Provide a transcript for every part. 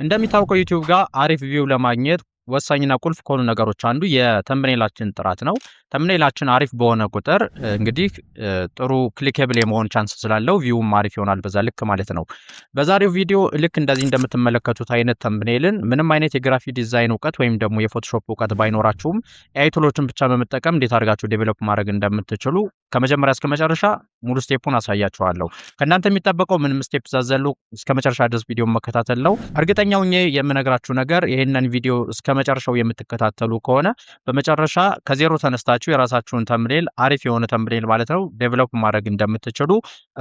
እንደሚታወቀው ዩቲዩብ ጋር አሪፍ ቪው ለማግኘት ወሳኝና ቁልፍ ከሆኑ ነገሮች አንዱ የተምብኔላችን ጥራት ነው። ተምብኔላችን አሪፍ በሆነ ቁጥር እንግዲህ ጥሩ ክሊኬብል የመሆን ቻንስ ስላለው ቪውም አሪፍ ይሆናል በዛ ልክ ማለት ነው። በዛሬው ቪዲዮ ልክ እንደዚህ እንደምትመለከቱት አይነት ተምብኔልን ምንም አይነት የግራፊክ ዲዛይን እውቀት ወይም ደግሞ የፎቶሾፕ እውቀት ባይኖራችሁም ኤአይ ቱሎችን ብቻ በመጠቀም እንዴት አድርጋችሁ ዴቨሎፕ ማድረግ እንደምትችሉ ከመጀመሪያ እስከ መጨረሻ ሙሉ ስቴፑን አሳያችኋለሁ። ከእናንተ የሚጠበቀው ምንም ስቴፕ ሳዘሉ እስከ መጨረሻ ድረስ ቪዲዮ መከታተል ነው። እርግጠኛ ሆኜ የምነግራችሁ ነገር ይህንን ቪዲዮ እስከ መጨረሻው የምትከታተሉ ከሆነ በመጨረሻ ከዜሮ ተነስታችሁ የራሳችሁን ተምብኔል አሪፍ የሆነ ተምብኔል ማለት ነው ዴቨሎፕ ማድረግ እንደምትችሉ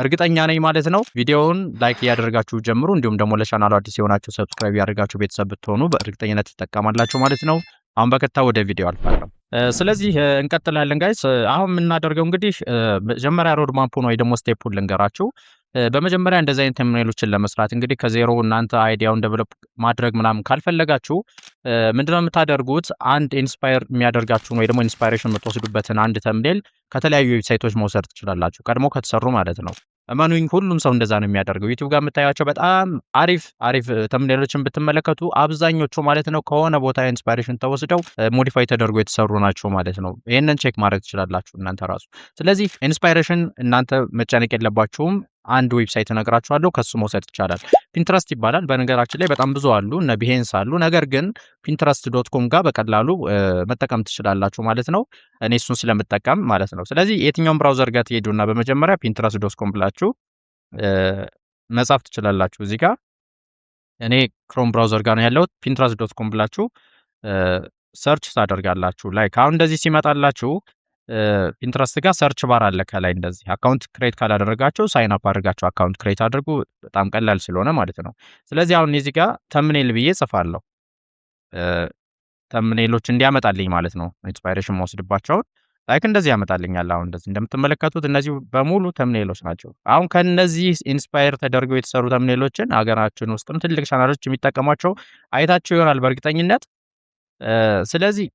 እርግጠኛ ነኝ ማለት ነው። ቪዲዮውን ላይክ እያደረጋችሁ ጀምሩ። እንዲሁም ደግሞ ለቻናሉ አዲስ የሆናችሁ ሰብስክራይብ ያደርጋችሁ ቤተሰብ ብትሆኑ በእርግጠኝነት ትጠቀማላችሁ ማለት ነው። አሁን በቀጥታ ወደ ቪዲዮ አልፋለሁ። ስለዚህ እንቀጥላለን ጋይስ። አሁን የምናደርገው እንግዲህ መጀመሪያ ሮድ ማፑን ወይ ደግሞ ስቴፑን ልንገራችሁ። በመጀመሪያ እንደዚህ አይነት ተምብኔሎችን ለመስራት እንግዲህ ከዜሮ እናንተ አይዲያውን ዴቨሎፕ ማድረግ ምናምን ካልፈለጋችሁ ምንድነው የምታደርጉት? አንድ ኢንስፓየር የሚያደርጋችሁን ወይ ደግሞ ኢንስፓይሬሽን የምትወስዱበትን አንድ ተምብኔል ከተለያዩ ዌብሳይቶች መውሰድ ትችላላችሁ፣ ቀድሞ ከተሰሩ ማለት ነው። እመኑኝ ሁሉም ሰው እንደዛ ነው የሚያደርገው። ዩቲዩብ ጋር የምታዩቸው በጣም አሪፍ ተምብኔሎችን ብትመለከቱ አብዛኞቹ ማለት ነው ከሆነ ቦታ ኢንስፓይሬሽን ተወስደው ሞዲፋይ ተደርጎ የተሰሩ ናቸው ማለት ነው። ይሄንን ቼክ ማድረግ ትችላላችሁ እናንተ ራሱ። ስለዚህ ኢንስፓይሬሽን እናንተ መጨነቅ የለባችሁም። አንድ ዌብሳይት እነግራችኋለሁ፣ ከሱ መውሰድ ይቻላል። ፒንትረስት ይባላል። በነገራችን ላይ በጣም ብዙ አሉ፣ እነ ቢሄንስ አሉ። ነገር ግን pinterest.com ጋር በቀላሉ መጠቀም ትችላላችሁ ማለት ነው። እኔ እሱን ስለምጠቀም ማለት ነው። ስለዚህ የትኛውም ብራውዘር ጋር ትሄዱና በመጀመሪያ pinterest.com ብላችሁ መጻፍ ትችላላችሁ። እዚህ ጋር እኔ ክሮም ብራውዘር ጋር ነው ያለሁት። pinterest.com ብላችሁ ሰርች ታደርጋላችሁ። ላይክ አሁን እንደዚህ ሲመጣላችሁ ፒንትረስት ጋር ሰርች ባር አለ ከላይ እንደዚህ። አካውንት ክሬት ካላደረጋችሁ ሳይን አፕ አድርጋችሁ አካውንት ክሬት አድርጉ። በጣም ቀላል ስለሆነ ማለት ነው። ስለዚህ አሁን እዚህ ጋር ተምብኔል ብዬ ጽፋለሁ። ተምብኔሎች እንዲያመጣልኝ ማለት ነው። ኢንስፓይሬሽን መወስድባቸውን ላይክ እንደዚህ ያመጣልኛል። አሁን እንደዚህ እንደምትመለከቱት እነዚህ በሙሉ ተምብኔሎች ናቸው። አሁን ከነዚህ ኢንስፓየር ተደርገው የተሰሩ ተምብኔሎችን ሀገራችን ውስጥም ትልቅ ቻናሎች የሚጠቀሟቸው አይታችሁ ይሆናል በእርግጠኝነት። ስለዚህ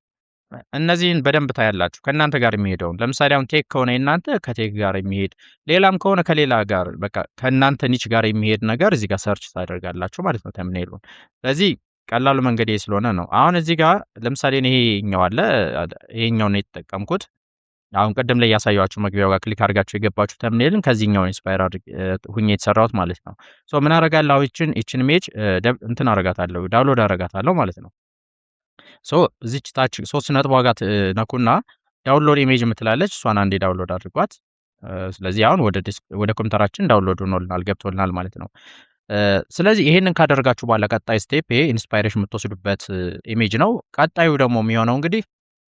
እነዚህን በደንብ ታያላችሁ ከእናንተ ጋር የሚሄደውን። ለምሳሌ አሁን ቴክ ከሆነ እናንተ ከቴክ ጋር የሚሄድ ሌላም ከሆነ ከሌላ ጋር በቃ ከእናንተ ኒች ጋር የሚሄድ ነገር እዚህ ጋር ሰርች ታደርጋላችሁ ማለት ነው ተምብኔሉን። ስለዚህ ቀላሉ መንገድ ስለሆነ ነው። አሁን እዚህ ጋር ለምሳሌ ይሄኛው አለ፣ ይሄኛው ነው የተጠቀምኩት። አሁን ቀደም ላይ ያሳያችሁ መግቢያው ጋር ክሊክ አድርጋችሁ የገባችሁ ተምብኔልን ከዚህኛው ኢንስፓየር ሁኜ የተሰራሁት ማለት ነው። ሶ ምን አደርጋለሁ? ይችን ኢሜጅ እንትን አደርጋታለሁ፣ ዳውንሎድ አደርጋታለሁ ማለት ነው። ሶ እዚች ታች 3 ነጥብ ዋጋ ነኩና ዳውንሎድ ኢሜጅ የምትላለች እሷን አንዴ ዳውንሎድ አድርጓት። ስለዚህ አሁን ወደ ኮምፒውተራችን ዳውንሎድ ሆኖልናል ገብቶልናል ማለት ነው። ስለዚህ ይሄንን ካደረጋችሁ በኋላ ቀጣይ ስቴፕ ይሄ ኢንስፓይሬሽን የምትወስዱበት ኢሜጅ ነው። ቀጣዩ ደግሞ የሚሆነው እንግዲህ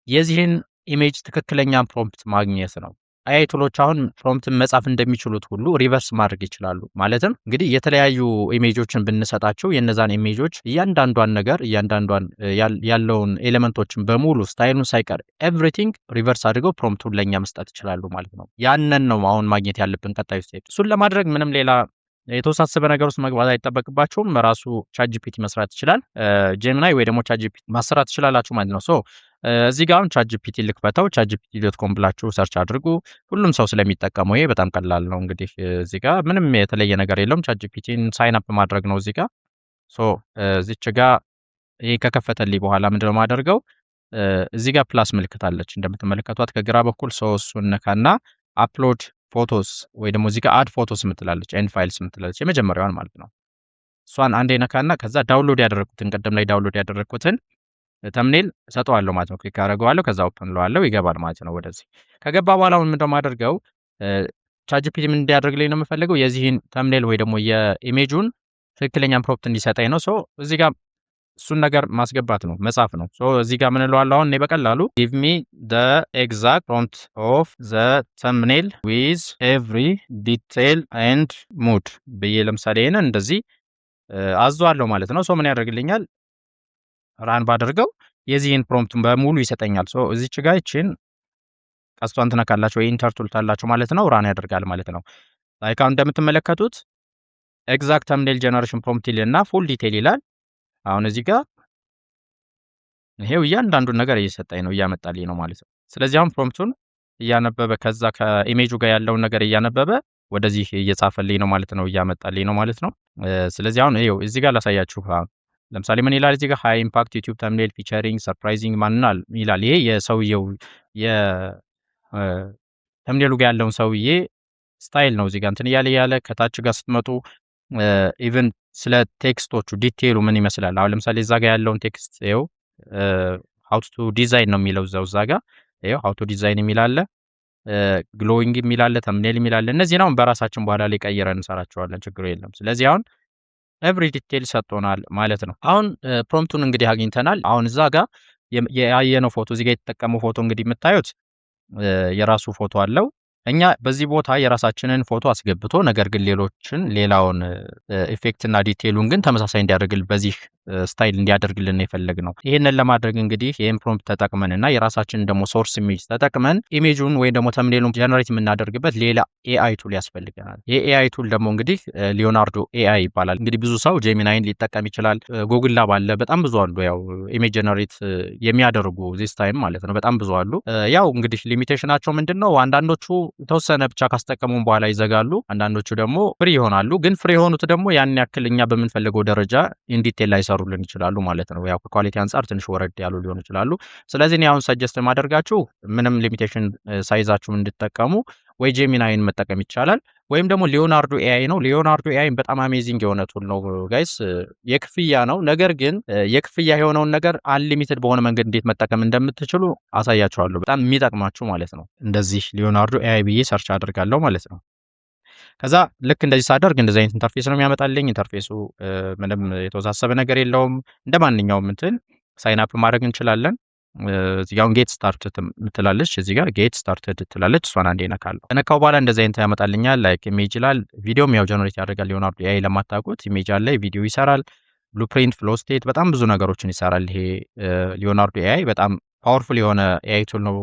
የዚህን ኢሜጅ ትክክለኛ ፕሮምፕት ማግኘት ነው። ኤአይ ቱሎች አሁን ፕሮምፕትን መጻፍ እንደሚችሉት ሁሉ ሪቨርስ ማድረግ ይችላሉ። ማለትም እንግዲህ የተለያዩ ኢሜጆችን ብንሰጣቸው የነዛን ኢሜጆች እያንዳንዷን ነገር ያለውን ኤሌመንቶችን በሙሉ ስታይሉን ሳይቀር ኤቭሪቲንግ ሪቨርስ አድርገው ፕሮምፕቱን ለኛ መስጠት ይችላሉ ማለት ነው። ያንን ነው አሁን ማግኘት ያለብን ቀጣዩ ስቴፕ። እሱን ለማድረግ ምንም ሌላ የተወሳሰበ ነገር ውስጥ መግባት አይጠበቅባችሁም። ራሱ ቻትጂፒቲ መስራት ይችላል። ጄሚናይ ወይ ደግሞ ቻትጂፒቲ ማሰራት ትችላላችሁ ማለት ነው። ሶ እዚህ ጋር አሁን ቻትጂፒቲ ልክፈተው። chatgpt.com ብላችሁ ሰርች አድርጉ። ሁሉም ሰው ስለሚጠቀመው ይሄ በጣም ቀላል ነው። እንግዲህ እዚህ ጋር ምንም የተለየ ነገር የለውም። ቻትጂፒቲን ሳይን አፕ ማድረግ ነው እዚህ ጋር። ሶ እዚች ጋር ይሄ ከከፈተልኝ በኋላ ምንድነው ማደርገው? እዚህ ጋር ፕላስ ምልክት አለች እንደምትመለከቷት ከግራ በኩል። ሶ እሱን ነካና አፕሎድ ፎቶስ ወይ ደግሞ እዚህ ጋር አድ ፎቶስ ምትላለች ኤንድ ፋይልስ ምትላለች የመጀመሪያዋን ማለት ነው። እሷን አንዴ ነካና ከዛ ዳውንሎድ ያደረኩትን ቀደም ላይ ዳውንሎድ ያደረኩትን ተምብኔል ሰጠዋለሁ ማለት ነው። ክሊክ አደርገዋለሁ ከዛ ኦፕን ለዋለሁ ይገባል ማለት ነው። ወደዚህ ከገባ በኋላ አሁን ምንድነው ማደርገው? ቻትጂፒቲ ምን እንዲያደርግልኝ ነው የምፈልገው? የዚህን ተምብኔል ወይ ደግሞ የኢሜጁን ትክክለኛ ፕሮምፕት እንዲሰጠኝ ነው። ሶ እዚህ ጋር እሱን ነገር ማስገባት ነው መጻፍ ነው። ሶ እዚህ ጋር ምን እለዋለሁ? አሁን እኔ በቀላሉ give me the exact prompt of the thumbnail with every detail and mood ብዬ ለምሳሌ ይሄንን እንደዚህ አዟለሁ ማለት ነው። ሶ ምን ያደርግልኛል? ራን ባደርገው የዚህን ፕሮምፕቱን በሙሉ ይሰጠኛል። ሶ እዚች ጋር ይችን ቀስቷን ትነካላችሁ ወይ ኢንተር ትሉታላችሁ ማለት ነው። ራን ያደርጋል ማለት ነው። ላይክ አሁን እንደምትመለከቱት ኤግዛክት ተምብኔል ጀነሬሽን ፕሮምፕት ይልና ፉል ዲቴል ይላል። አሁን እዚህ ጋር ይሄው እያንዳንዱን ነገር እየሰጠኝ ነው እያመጣልኝ ነው ማለት ነው። ስለዚህ አሁን ፕሮምፕቱን እያነበበ ከዛ ከኢሜጁ ጋር ያለውን ነገር እያነበበ ወደዚህ እየጻፈልኝ ነው ማለት ነው፣ እያመጣልኝ ነው ማለት ነው። ስለዚህ አሁን ይሄው እዚህ ጋር ላሳያችሁ። ለምሳሌ ምን ይላል እዚህ ጋር ሃይ ኢምፓክት ዩቲዩብ ተምብኔል ፊቸሪንግ ሰርፕራይዚንግ ማንናል ይላል። ይሄ የሰውየው ተምብኔሉ ጋር ያለውን ሰውዬ ስታይል ነው። እዚህ ጋር እንትን እያለ ከታች ጋር ስትመጡ ኢቭን ስለ ቴክስቶቹ ዲቴይሉ ምን ይመስላል። አሁን ለምሳሌ እዛ ጋር ያለውን ቴክስት ይኸው ሃው ቱ ዲዛይን ነው የሚለው እዛ ጋር ይኸው ሃው ቱ ዲዛይን የሚል አለ፣ ግሎዊንግ የሚል አለ፣ ተምብኔል የሚል አለ። እነዚህን አሁን በራሳችን በኋላ ላይ ቀይረን እንሰራቸዋለን፣ ችግሩ የለም። ስለዚህ አሁን ኤቭሪ ዲቴይል ሰጥቶናል ማለት ነው። አሁን ፕሮምፕቱን እንግዲህ አግኝተናል። አሁን እዛ ጋር ያየነው ፎቶ እዚህ ጋር የተጠቀመው ፎቶ እንግዲህ የምታዩት የራሱ ፎቶ አለው። እኛ በዚህ ቦታ የራሳችንን ፎቶ አስገብቶ ነገር ግን ሌላውን ኢፌክት እና ዲቴይሉን ግን ተመሳሳይ እንዲያደርግልን በዚህ ስታይል እንዲያደርግልን የፈለግነው። ይህንን ለማድረግ እንግዲህ ይህን ፕሮምፕት ተጠቅመን እና የራሳችንን ደግሞ ሶርስ ኢሜጅ ተጠቅመን ኢሜጁን ወይም ደግሞ ተምብኔሉን ጀነሬት የምናደርግበት ሌላ ኤአይ ቱል ያስፈልገናል። ይህ ኤአይ ቱል ደግሞ እንግዲህ ሊዮናርዶ ኤአይ ይባላል። እንግዲህ ብዙ ሰው ጄሚናይን ሊጠቀም ይችላል። ጉግል ላብ አለ፣ በጣም ብዙ አሉ። ያው ኢሜጅ ጀነሬት የሚያደርጉ ዚስ ታይም ማለት ነው፣ በጣም ብዙ አሉ። ያው እንግዲህ ሊሚቴሽናቸው ምንድን ነው? አንዳንዶቹ የተወሰነ ብቻ ካስጠቀሙን በኋላ ይዘጋሉ። አንዳንዶቹ ደግሞ ፍሪ ይሆናሉ። ግን ፍሪ የሆኑት ደግሞ ያን ያክል እኛ በምንፈልገው ደረጃ ኢንዲቴል ላይሰሩልን ይችላሉ ማለት ነው። ያው ከኳሊቲ አንጻር ትንሽ ወረድ ያሉ ሊሆኑ ይችላሉ። ስለዚህ እኔ አሁን ሰጀስት የማደርጋችሁ ምንም ሊሚቴሽን ሳይዛችሁን እንድትጠቀሙ ወይ ጄሚናይን መጠቀም ይቻላል ወይም ደግሞ ሊዮናርዶ ኤአይ ነው። ሊዮናርዶ ኤአይ በጣም አሜዚንግ የሆነ ቱል ነው ጋይስ። የክፍያ ነው፣ ነገር ግን የክፍያ የሆነውን ነገር አንሊሚትድ በሆነ መንገድ እንዴት መጠቀም እንደምትችሉ አሳያችኋለሁ። በጣም የሚጠቅማችሁ ማለት ነው። እንደዚህ ሊዮናርዶ ኤአይ ብዬ ሰርች አድርጋለሁ ማለት ነው። ከዛ ልክ እንደዚህ ሳደርግ እንደዚህ አይነት ኢንተርፌስ ነው የሚያመጣልኝ። ኢንተርፌሱ ምንም የተወሳሰበ ነገር የለውም። እንደ ማንኛውም እንትን ሳይን አፕ ማድረግ እንችላለን። እዚህ ጋር ጌት ስታርትድ ትላለች። እዚህ ጋር ጌት ስታርትድ ትላለች። እሷን አንዴ ነካለሁ። ከነካው በኋላ እንደዚህ አይነት ያመጣልኛል። ላይክ ኢሜጅ ይላል። ቪዲዮም ያው ጀነሬት ያደርጋል። ሊዮናርዶ ኤአይ ለማታውቁት ኢሜጅ አለ፣ ቪዲዮ ይሰራል፣ ብሉፕሪንት፣ ፍሎ ስቴት በጣም ብዙ ነገሮችን ይሰራል። ይሄ ሊዮናርዶ ኤአይ በጣም ፓወርፉል የሆነ ኤአይ ቱል ነው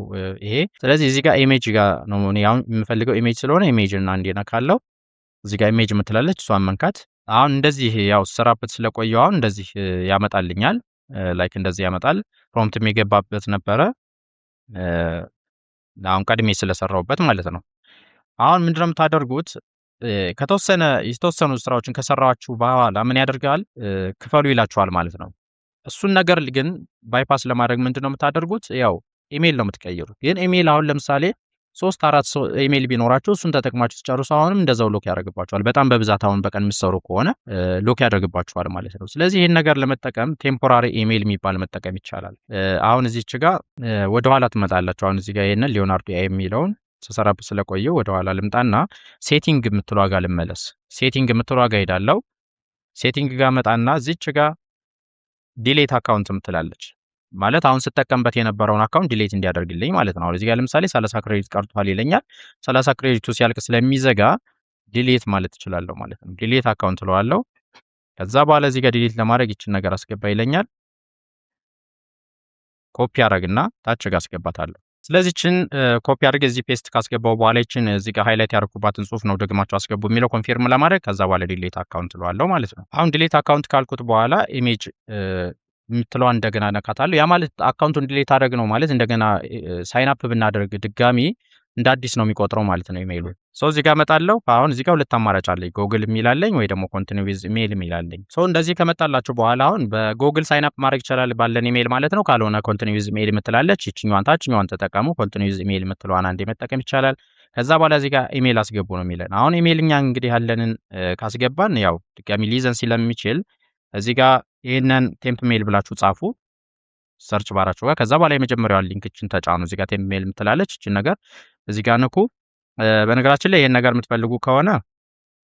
ይሄ። ስለዚህ እዚህ ጋር ኢሜጅ ጋር ነው እኔ አሁን የምፈልገው ኢሜጅ ስለሆነ ኢሜጅን አንዴ ነካለሁ። እዚህ ጋር ኢሜጅ የምትላለች እሷን መንካት። አሁን እንደዚህ ያው ስራበት ስለቆየው አሁን እንደዚህ ያመጣልኛል። ላይክ እንደዚህ ያመጣል። ፕሮምፕት የገባበት ነበረ አሁን ቀድሜ ስለሰራውበት ማለት ነው። አሁን ምንድነው የምታደርጉት? የተወሰኑ ስራዎችን ከሰራችሁ በኋላ ምን ያደርጋል? ክፈሉ ይላችኋል ማለት ነው። እሱን ነገር ግን ባይፓስ ለማድረግ ምንድነው የምታደርጉት? ያው ኢሜል ነው የምትቀይሩት። ግን ኢሜል አሁን ለምሳሌ 3-4 ኢሜል ቢኖራችሁ እሱን ተጠቅማችሁ ሲጨርሱ አሁንም እንደዛው ሎክ ያደርግባችኋል። በጣም በብዛት አሁን በቀን የምትሰሩ ከሆነ ሎክ ያደርግባችኋል ማለት ነው። ስለዚህ ይህን ነገር ለመጠቀም ቴምፖራሪ ኢሜል የሚባል መጠቀም ይቻላል። አሁን እዚች ጋር ወደኋላ ትመጣላችሁ። አሁን እዚህ ጋር ይሄንን ሊዮናርዶ ኤአይ የሚለውን ስሰራበት ስለቆየው ወደኋላ ልምጣና ሴቲንግ የምትለዋ ጋር ልመለስ። ሴቲንግ የምትለዋ ጋር ሄዳለሁ። ሴቲንግ ጋር መጣና እዚች ጋር ዲሌት አካውንት ምትላለች ማለት አሁን ስጠቀምበት የነበረውን አካውንት ዲሌት እንዲያደርግልኝ ማለት ነው። እዚህ ጋር ለምሳሌ 30 ክሬዲት ቀርቷል ይለኛል። 30 ክሬዲቱ ሲያልቅ ስለሚዘጋ ዲሌት ማለት እችላለሁ ማለት ነው። ዲሌት አካውንት እለዋለሁ። ከዛ በኋላ እዚህ ጋር ዲሌት ለማድረግ ይችን ነገር አስገባ ይለኛል። ኮፒ አረግና ታች ጋር አስገባታለሁ። ስለዚህ ይችን ኮፒ አድርገ እዚህ ፔስት ካስገባው በኋላ ይችን እዚህ ጋር ሃይላይት ያደረኩባትን ጽሁፍ ነው ደግማችሁ አስገቡ የሚለው ኮንፊርም ለማድረግ ከዛ በኋላ ዲሌት አካውንት እለዋለሁ ማለት ነው። አሁን ዲሌት አካውንት ካልኩት በኋላ ኢሜጅ የምትለዋ እንደገና ነካታለሁ። ያ ማለት አካውንቱን ዲሌት አደረግ ነው ማለት እንደገና ሳይን አፕ ብናደርግ ድጋሚ እንደ አዲስ ነው የሚቆጥረው ማለት ነው ኢሜይሉ። ሶ እዚህ ጋር እመጣለሁ። አሁን እዚህ ጋር ሁለት አማራጭ አለኝ፣ ጎግል የሚላለኝ ወይ ደግሞ ኮንቲኒው ዊዝ ኢሜይል የሚላለኝ። ሶ እንደዚህ ከመጣላችሁ በኋላ አሁን በጎግል ሳይን አፕ ማድረግ ይችላል ባለን ኢሜይል ማለት ነው። ካልሆነ ኮንቲኒው ዊዝ ኢሜይል የምትላለች ይችኛዋን ታችኛዋን ተጠቀሙ። ኮንቲኒው ዊዝ ኢሜይል የምትለዋን አንዴ መጠቀም ይቻላል። ከዛ በኋላ እዚህ ጋር ኢሜይል አስገቡ ነው የሚለን። አሁን ኢሜይል እኛ እንግዲህ ያለንን ካስገባን ያው ድጋሚ ሊዘን ስለሚችል እዚህ ጋር ይሄንን ቴምፕ ሜል ብላችሁ ጻፉ ሰርች ባራችሁ ጋር። ከዛ በኋላ የመጀመሪያውን ሊንክ እችን ተጫኑ። እዚህ ጋር ቴምፕ ሜል የምትላለች እችን ነገር እዚህ ጋር ንኩ። በነገራችን ላይ ይሄን ነገር የምትፈልጉ ከሆነ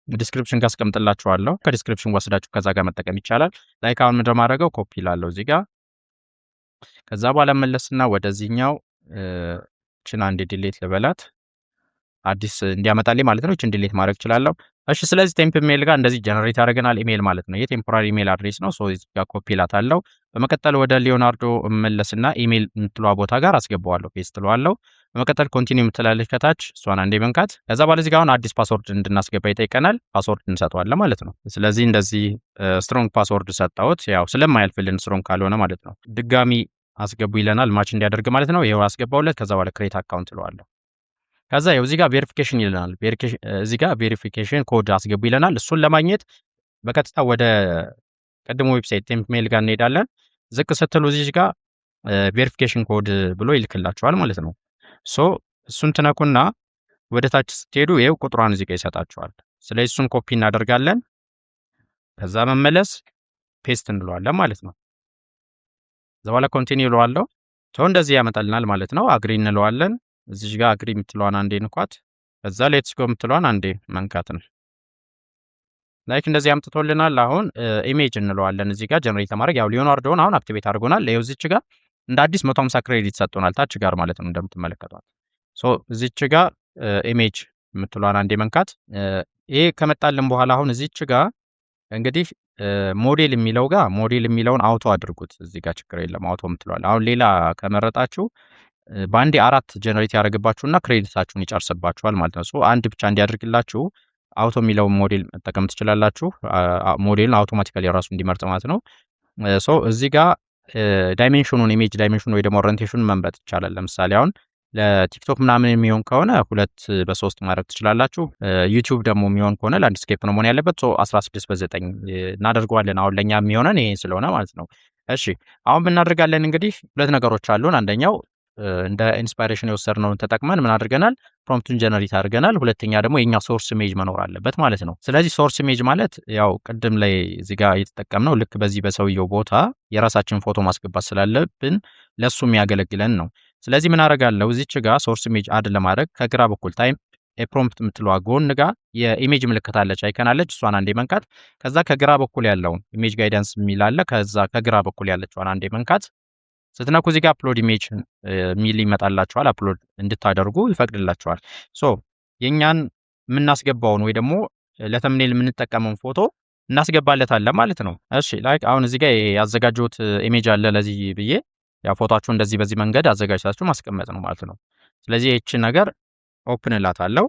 ዲስክሪፕሽን ጋር አስቀምጥላችኋለሁ። ከዲስክሪፕሽን ወስዳችሁ ከዛ ጋር መጠቀም ይቻላል። ላይክ አሁን ምንድነው ማድረገው? ኮፒ ላለው እዚህ ጋር። ከዛ በኋላ መለስና ወደዚህኛው እችን አንዴ ዲሌት ልበላት አዲስ እንዲያመጣልኝ ማለት ነው። እችን ዲሌት ማድረግ እችላለሁ። እሺ ስለዚህ ቴምፕ ሜል ጋር እንደዚህ ጀነሬት ያደርገናል ኢሜል ማለት ነው። የቴምፖራሪ ኢሜል አድሬስ ነው። ሶ እዚህ ጋር ኮፒ ላታለሁ። በመቀጠል ወደ ሊዮናርዶ መለስና ኢሜል የምትለዋ ቦታ ጋር አስገባዋለሁ፣ ፔስት እለዋለሁ። በመቀጠል ኮንቲኒው የምትላለች ከታች እሷን አንዴ መንካት። ከዛ በኋላ እዚህ ጋር አሁን አዲስ ፓስወርድ እንድናስገባ ይጠይቀናል። ፓስወርድ እንሰጠዋለን ማለት ነው። ስለዚህ እንደዚህ ስትሮንግ ፓስወርድ ሰጣሁት፣ ያው ስለማያልፍልን ስትሮንግ ካልሆነ ማለት ነው። ድጋሚ አስገቡ ይለናል ማች እንዲያደርግ ማለት ነው። ይሄው አስገባውለት። ከዛ በኋላ ክሬት አካውንት እለዋለሁ። ከዛ ይኸው እዚህ ጋር ቬሪፊኬሽን ይለናል። እዚህ ጋር ቬሪፊኬሽን ኮድ አስገቡ ይለናል። እሱን ለማግኘት በቀጥታ ወደ ቅድሙ ዌብሳይት ቴምፕሜል ጋር እንሄዳለን። ዝቅ ስትሉ እዚህ ጋር ቬሪፊኬሽን ኮድ ብሎ ይልክላችኋል ማለት ነው። ሶ እሱን ትነኩና ወደ ታች ስትሄዱ ይኸው ቁጥሯን እዚህ ጋር ይሰጣችኋል። ስለዚህ እሱን ኮፒ እናደርጋለን። ከዛ መመለስ ፔስት እንለዋለን ማለት ነው። ከዛ በኋላ ኮንቲኒው እለዋለሁ። እንደዚህ ያመጣልናል ማለት ነው። አግሪ እንለዋለን። እዚህ ጋር አግሪ የምትለዋን አንዴ ንኳት። ከዛ ሌትስ ጎ የምትለዋን አንዴ መንካት ነው። ላይክ እንደዚህ አምጥቶልናል። አሁን ኢሜጅ እንለዋለን። እዚህ ጋር ጀነሬት ለማድረግ ያው ሊዮናርዶን አሁን አክቲቬት አድርጎናል። ይኸው እዚች ጋር እንደ አዲስ 150 ክሬዲት ሰጥቶናል ታች ጋር ማለት ነው እንደምትመለከቷት። ሶ እዚች ጋር ኢሜጅ የምትለዋን አንዴ መንካት። ይሄ ከመጣልን በኋላ አሁን እዚች ጋር እንግዲህ ሞዴል የሚለው ጋር ሞዴል የሚለውን አውቶ አድርጉት። እዚህ ጋር ችግር የለም አውቶ የምትለዋል። አሁን ሌላ ከመረጣችሁ በአንዴ 4 ጀነሬት ያደርግባችሁና ክሬዲታችሁን ይጨርስባችኋል ማለት ነው። ሶ አንድ ብቻ እንዲያደርግላችሁ አውቶ የሚለውን ሞዴል መጠቀም ትችላላችሁ። ሞዴልን አውቶማቲካሊ ራሱ እንዲመርጥ ማለት ነው። ሶ እዚህ ጋር ዳይሜንሽኑን ኢሜጅ ዳይሜንሽን ወይ ደግሞ ኦሪንቴሽኑን መምረጥ ይቻላል። ለምሳሌ አሁን ለቲክቶክ ምናምን የሚሆን ከሆነ 2:3 ማድረግ ትችላላችሁ። ዩቲዩብ ደግሞ የሚሆን ከሆነ ላንድስኬፕ ነው መሆን ያለበት። 16:9 እናደርገዋለን። አሁን ለኛ የሚሆነን ይሄ ስለሆነ ማለት ነው። እሺ አሁን ብናደርጋለን እንግዲህ ሁለት ነገሮች አሉን። አንደኛው እንደ ኢንስፓይሬሽን የወሰድነውን ተጠቅመን ምን አድርገናል? ፕሮምፕቱን ጀነሬት አድርገናል። ሁለተኛ ደግሞ የኛ ሶርስ ኢሜጅ መኖር አለበት ማለት ነው። ስለዚህ ሶርስ ኢሜጅ ማለት ያው ቅድም ላይ እዚህ ጋር የተጠቀምነው ልክ በዚህ በሰውየው ቦታ የራሳችን ፎቶ ማስገባት ስላለብን ለሱ የሚያገለግለን ነው። ስለዚህ ምን አደርጋለሁ? እዚች ጋር ሶርስ ኢሜጅ አድ ለማድረግ ከግራ በኩል ታይም ፕሮምፕት የምትለዋ ጎን ጋር የኢሜጅ ምልክት አለች፣ አይከን አለች። እሷን አንዴ መንካት። ከዛ ከግራ በኩል ያለውን ኢሜጅ ጋይዳንስ የሚል አለ። ከዛ ከግራ በኩል ያለችዋን አንዴ መንካት። ስትነኩ እዚህ ጋር አፕሎድ ኢሜጅ ሚል ይመጣላችኋል። አፕሎድ እንድታደርጉ ይፈቅድላችኋል። ሶ የኛን የምናስገባውን ወይ ደግሞ ለተምኔል የምንጠቀመውን ፎቶ እናስገባለታለን ማለት ነው። እሺ ላይክ አሁን እዚህ ጋር ያዘጋጀሁት ኢሜጅ አለ ለዚህ ብዬ ያ ፎቶአችሁ እንደዚህ በዚህ መንገድ አዘጋጅታችሁ ማስቀመጥ ነው ማለት ነው። ስለዚህ እቺ ነገር ኦፕን እላታለሁ።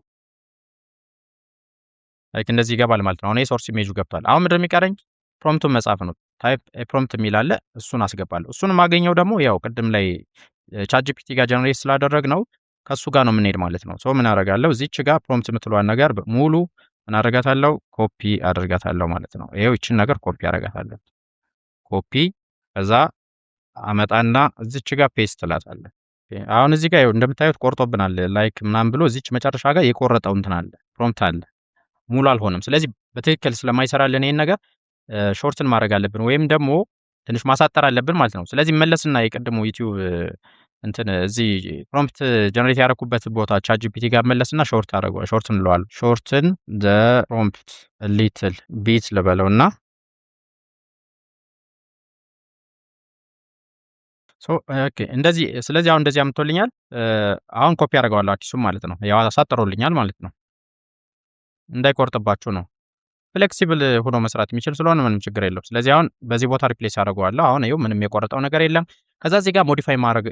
ላይክ እንደዚህ ይገባል ማለት ነው። አሁን የሶርስ ኢሜጁ ገብቷል። አሁን ምንድነው የሚቀረኝ? ፕሮምፕቱን መጻፍ ነው። ታይፕ ፕሮምፕት የሚል አለ፣ እሱን አስገባለሁ። እሱን የማገኘው ደግሞ ያው ቅድም ላይ ቻትጂፒቲ ጋር ጀነሬት ስላደረግነው ከሱ ጋር ነው የምንሄድ ማለት ነው። ሶ ምን አደርጋለሁ? እዚች ጋር ፕሮምፕት የምትለዋን ነገር ሙሉ ምን አደርጋታለሁ? ኮፒ አደርጋታለሁ ማለት ነው። ይሄው እቺን ነገር ኮፒ አደርጋታለሁ። ኮፒ ከዛ አመጣና እዚች ጋር ፔስት እላታለሁ። አሁን እዚህ ጋር እንደምታዩት ቆርጦብናል። ላይክ ምናምን ብሎ እዚች መጨረሻ ጋር የቆረጠው እንትን አለ፣ ፕሮምፕት አለ፣ ሙሉ አልሆነም። ስለዚህ በትክክል ስለማይሰራልን ይሄን ነገር ሾርትን ማድረግ አለብን ወይም ደግሞ ትንሽ ማሳጠር አለብን ማለት ነው። ስለዚህ መለስና የቀድሞ ዩቲዩብ እንትን እዚህ ፕሮምፕት ጀነሬት ያደረኩበት ቦታ ቻትጂፒቲ ጋር መለስና ሾርት አደረገዋል። ሾርት እንለዋለን። ሾርትን ዘ ፕሮምፕት ሊትል ቢት ልበለውና ኦኬ እንደዚህ። ስለዚህ አሁን እንደዚህ አምጥቶልኛል። አሁን ኮፒ አደርገዋለሁ አዲሱም ማለት ነው። ያው አሳጥሮልኛል ማለት ነው። እንዳይቆርጥባችሁ ነው። ፍሌክሲብል ሆኖ መስራት የሚችል ስለሆነ ምንም ችግር የለውም። ስለዚህ አሁን በዚህ ቦታ ሪፕሌስ አደርገዋለሁ። አሁን ይኸው ምንም የቆረጠው ነገር የለም። ከዛ እዚህ ጋር ሞዲፋይ ማድረግ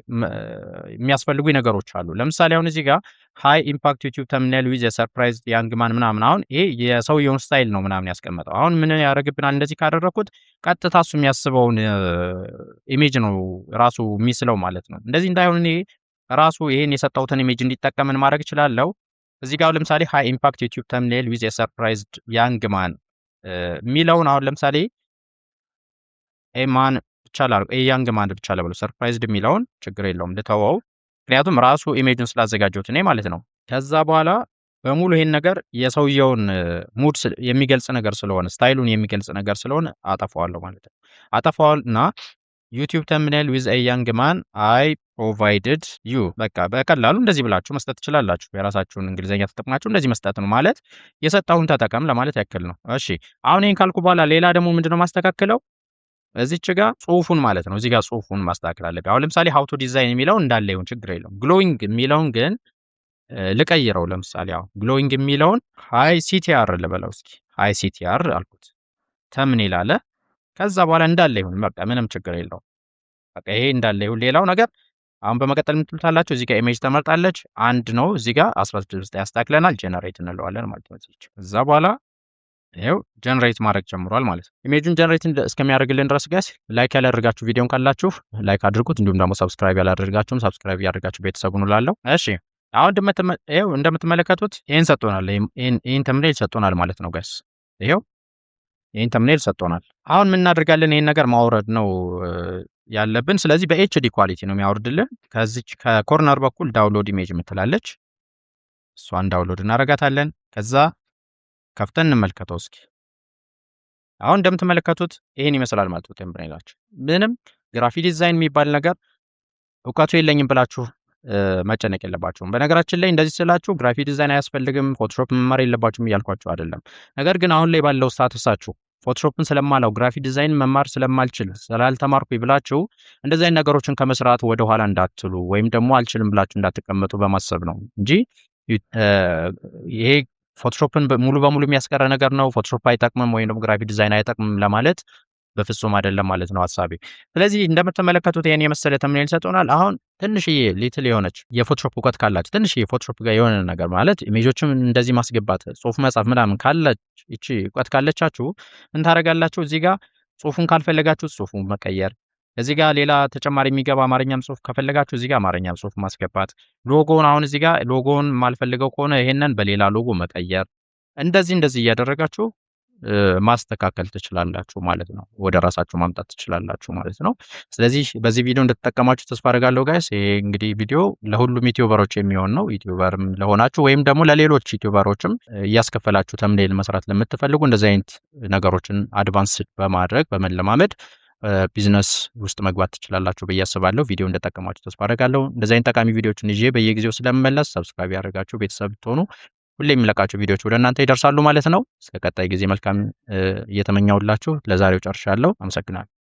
የሚያስፈልጉ ነገሮች አሉ። ለምሳሌ አሁን እዚህ ጋር ሃይ ኢምፓክት ዩቲዩብ ተምኔል ዊዝ ሰርፕራይዝ ያንግ ማን ምናምን፣ አሁን ይሄ የሰውየውን ስታይል ነው ምናምን ያስቀመጠው። አሁን ምን ያደርግብናል? እንደዚህ ካደረኩት ቀጥታ እሱ የሚያስበውን ኢሜጅ ነው ራሱ የሚስለው ማለት ነው። እንደዚህ እንዳይሆን እኔ ራሱ ይሄን የሰጠሁትን ኢሜጅ እንዲጠቀምን ማድረግ እችላለሁ። እዚህ ጋር ለምሳሌ ሃይ ኢምፓክት ዩቲዩብ ተምኔል ዊዝ ሰርፕራይዝድ ያንግ ማን የሚለውን አሁን ለምሳሌ ኤማን ብቻ ላድርገው፣ ያንግ ማን ብቻ ልበለው። ሰርፕራይዝድ የሚለውን ችግር የለውም ልተወው፣ ምክንያቱም ራሱ ኢሜጁን ስላዘጋጀሁት እኔ ማለት ነው። ከዛ በኋላ በሙሉ ይሄን ነገር የሰውየውን ሙድ የሚገልጽ ነገር ስለሆነ ስታይሉን የሚገልጽ ነገር ስለሆነ አጠፋዋለሁ ማለት ነው። አጠፋዋልና ዩቲዩብ ተምኔል ዊዝ ያንግ ማን አይ ፕሮቫይድድ ዩ በቃ በቀላሉ እንደዚህ ብላችሁ መስጠት ትችላላችሁ። የራሳችሁን እንግሊዘኛ ተጠቅማችሁ እንደዚህ መስጠት ነው ማለት የሰጣሁን ተጠቀም ለማለት ያክል ነው። እሺ አሁን ይሄን ካልኩ በኋላ ሌላ ደግሞ ምንድነው ማስተካከለው? እዚች ጋር ጽሁፉን ማለት ነው። እዚህ ጋር ጽሁፉን ማስተካከል አለብኝ። አሁን ለምሳሌ ሃው ቱ ዲዛይን የሚለው እንዳለ ይሁን ችግር የለውም። ግሎዊንግ የሚለውን ግን ልቀይረው። ለምሳሌ አሁን ግሎዊንግ የሚለውን ሃይ ሲቲአር ልበለው እስኪ። ሃይ ሲቲአር አልኩት። ተምኔል አለ። ከዛ በኋላ እንዳለ ይሁን በቃ ምንም ችግር የለውም። በቃ ይሄ እንዳለ ይሁን። ሌላው ነገር አሁን በመቀጠል የምትሉታላችሁ እዚህ ጋር ኢሜጅ ተመርጣለች። አንድ ነው እዚህ ጋር 16 ያስተካክለናል። ጀነሬት እንለዋለን ማለት ነው። ከዛ በኋላ ይሄው ጀነሬት ማድረግ ጀምሯል ማለት ነው። ኢሜጁን ጀነሬት እስከሚያደርግልን ድረስ ጋይስ ላይክ ያላደረጋችሁ ቪዲዮን ካላችሁ ላይክ አድርጉት። እንዲሁም ደግሞ ሰብስክራይብ ያላደረጋችሁም ሰብስክራይብ ያደርጋችሁ ቤተሰቡን እላለሁ። እሺ አሁን እንደምትመለከቱት ይሄን ሰጥቶናል። ይሄን ተምኔል ሰጥቶናል ማለት ነው ጋይስ። ይሄው ይሄን ተምኔል ሰጥቶናል። አሁን ምን እናደርጋለን? ይሄን ነገር ማውረድ ነው ያለብን። ስለዚህ በኤችዲ ኳሊቲ ነው የሚያወርድልን። ከዚች ከኮርነር በኩል ዳውንሎድ ኢሜጅ የምትላለች እሷን ዳውንሎድ እናደርጋታለን። ከዛ ከፍተን እንመልከተው እስኪ። አሁን እንደምትመለከቱት ይሄን ይመስላል ማለት ነው ተምብኔላችን። ምንም ግራፊክ ዲዛይን የሚባል ነገር እውቀቱ የለኝም ብላችሁ መጨነቅ የለባችሁም። በነገራችን ላይ እንደዚህ ስላችሁ ግራፊክ ዲዛይን አያስፈልግም፣ ፎቶሾፕ መማር የለባችሁም እያልኳችሁ አይደለም። ነገር ግን አሁን ላይ ባለው ስታተሳችሁ ፎቶሾፕን ስለማላው ግራፊክ ዲዛይን መማር ስለማልችል ስላልተማርኩ ብላችሁ እንደዚህ አይነት ነገሮችን ከመስራት ወደ ኋላ እንዳትሉ ወይም ደግሞ አልችልም ብላችሁ እንዳትቀመጡ በማሰብ ነው እንጂ ይሄ ፎቶሾፕን ሙሉ በሙሉ የሚያስቀረ ነገር ነው፣ ፎቶሾፕ አይጠቅምም ወይም ደግሞ ግራፊክ ዲዛይን አይጠቅምም ለማለት በፍጹም አይደለም ማለት ነው ሐሳቤ። ስለዚህ እንደምትመለከቱት ይሄን የመሰለ ተምኔል ሰጥቶናል። አሁን ትንሽዬ ሊትል የሆነች የፎቶሾፕ እውቀት ካላችሁ ትንሽዬ ፎቶሾፕ ጋር የሆነ ነገር ማለት ኢሜጆችም እንደዚህ ማስገባት ጽሁፍ መጻፍ ምናምን ካላች እቺ እውቀት ካለቻችሁ ምን ታደርጋላችሁ? እዚህ ጋር ጽሁፉን ካልፈለጋችሁ ጽሁፉን መቀየር፣ እዚህ ጋር ሌላ ተጨማሪ የሚገባ አማርኛም ጽሁፍ ከፈለጋችሁ እዚህ ጋር አማርኛም ጽሁፍ ማስገባት፣ ሎጎውን አሁን እዚህ ጋር ሎጎውን ማልፈልገው ከሆነ ይሄንን በሌላ ሎጎ መቀየር፣ እንደዚህ እያደረጋችሁ ማስተካከል ትችላላችሁ ማለት ነው። ወደ ራሳችሁ ማምጣት ትችላላችሁ ማለት ነው። ስለዚህ በዚህ ቪዲዮ እንደተጠቀማችሁ ተስፋ አደርጋለሁ ጋይስ። ይሄ እንግዲህ ቪዲዮ ለሁሉም ዩቲዩበሮች የሚሆን ነው። ዩቲዩበርም ለሆናችሁ ወይም ደግሞ ለሌሎች ዩቲዩበሮችም እያስከፈላችሁ ተምኔል መስራት ለምትፈልጉ እንደዚህ አይነት ነገሮችን አድቫንስ በማድረግ በመለማመድ ቢዝነስ ውስጥ መግባት ትችላላችሁ ብዬ አስባለሁ። ቪዲዮ እንደተጠቀማችሁ ተስፋ አደርጋለሁ። እንደዚህ አይነት ጠቃሚ ቪዲዮዎችን ይዤ በየጊዜው ስለምመለስ ሰብስክራይብ ያደርጋችሁ ቤተሰብ ብትሆኑ ሁሌ የሚለቃቸው ቪዲዮዎች ወደ እናንተ ይደርሳሉ ማለት ነው። እስከ ቀጣይ ጊዜ መልካም እየተመኘሁላችሁ ለዛሬው ጨርሻለሁ። አመሰግናለሁ።